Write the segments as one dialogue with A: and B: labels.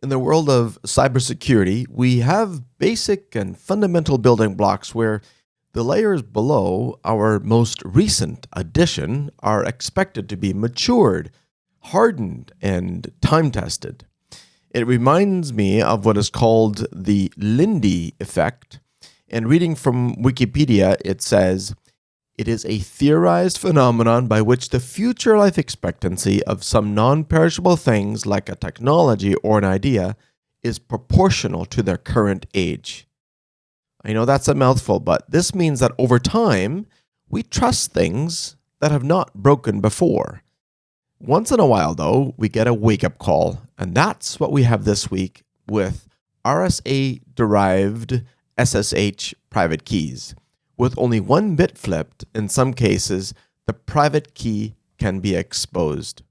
A: In the world of cybersecurity, we have basic and fundamental building blocks where the layers below our most recent addition are expected to be matured, hardened, and time tested. It reminds me of what is called the Lindy effect. And reading from Wikipedia, it says, it is a theorized phenomenon by which the future life expectancy of some non-perishable things like a technology or an idea is proportional to their current age. I know that's a mouthful, but this means that over time, we trust things that have not broken before. Once in a while, though, we get a wake-up call, and that's what we have this week with RSA-derived SSH private keys. With only one bit flipped, in some cases, the private key can be exposed.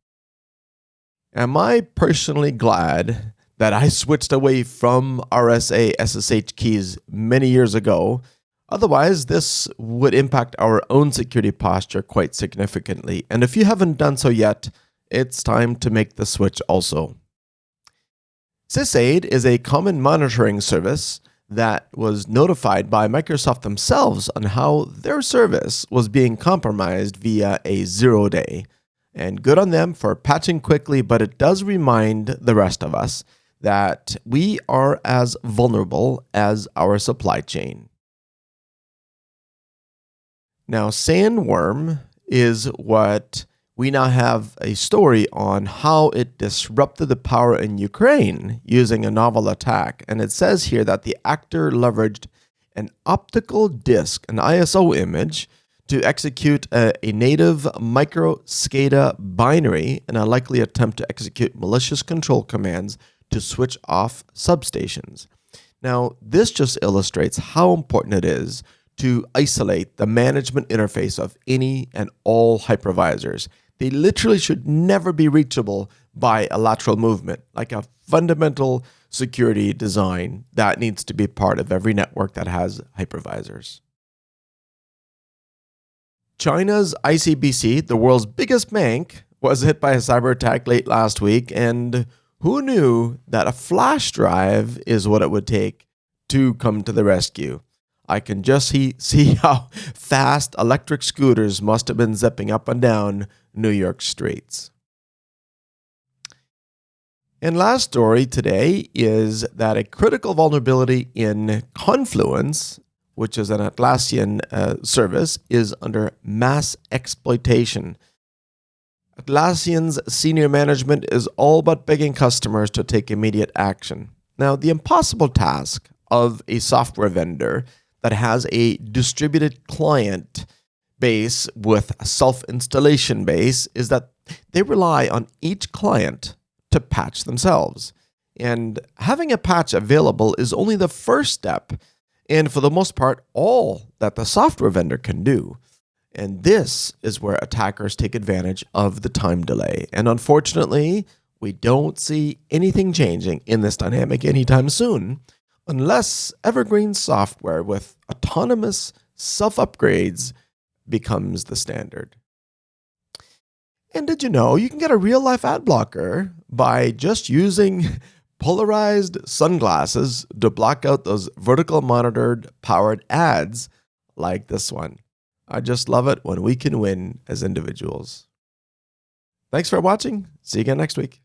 A: Am I personally glad that I switched away from RSA SSH keys many years ago? Otherwise, this would impact our own security posture quite significantly. And if you haven't done so yet, it's time to make the switch also. SysAid is a common monitoring service that was notified by Microsoft themselves on how their service was being compromised via a 0-day. And good on them for patching quickly, but it does remind the rest of us that we are as vulnerable as our supply chain. Now, Sandworm is what we now have a story on how it disrupted the power in Ukraine using a novel attack. And it says here that the actor leveraged an optical disc, an ISO image, to execute a native micro-SCADA binary in a likely attempt to execute malicious control commands to switch off substations. Now, this just illustrates how important it is to isolate the management interface of any and all hypervisors. They literally should never be reachable by a lateral movement, like a fundamental security design that needs to be part of every network that has hypervisors. China's ICBC, the world's biggest bank, was hit by a cyber attack late last week, and who knew that a flash drive is what it would take to come to the rescue? I can just see how fast electric scooters must have been zipping up and down New York streets. And last story today is that a critical vulnerability in Confluence, which is an Atlassian service, is under mass exploitation. Atlassian's senior management is all but begging customers to take immediate action. Now, the impossible task of a software vendor that has a distributed client base with a self-installation base is that they rely on each client to patch themselves. And having a patch available is only the first step, and for the most part, all that the software vendor can do. And this is where attackers take advantage of the time delay. And unfortunately, we don't see anything changing in this dynamic anytime soon, unless evergreen software with autonomous self-upgrades becomes the standard. And did you know you can get a real-life ad blocker by just using polarized sunglasses to block out those vertical monitored powered ads like this one? I just love it when we can win as individuals. Thanks for watching. See you again next week.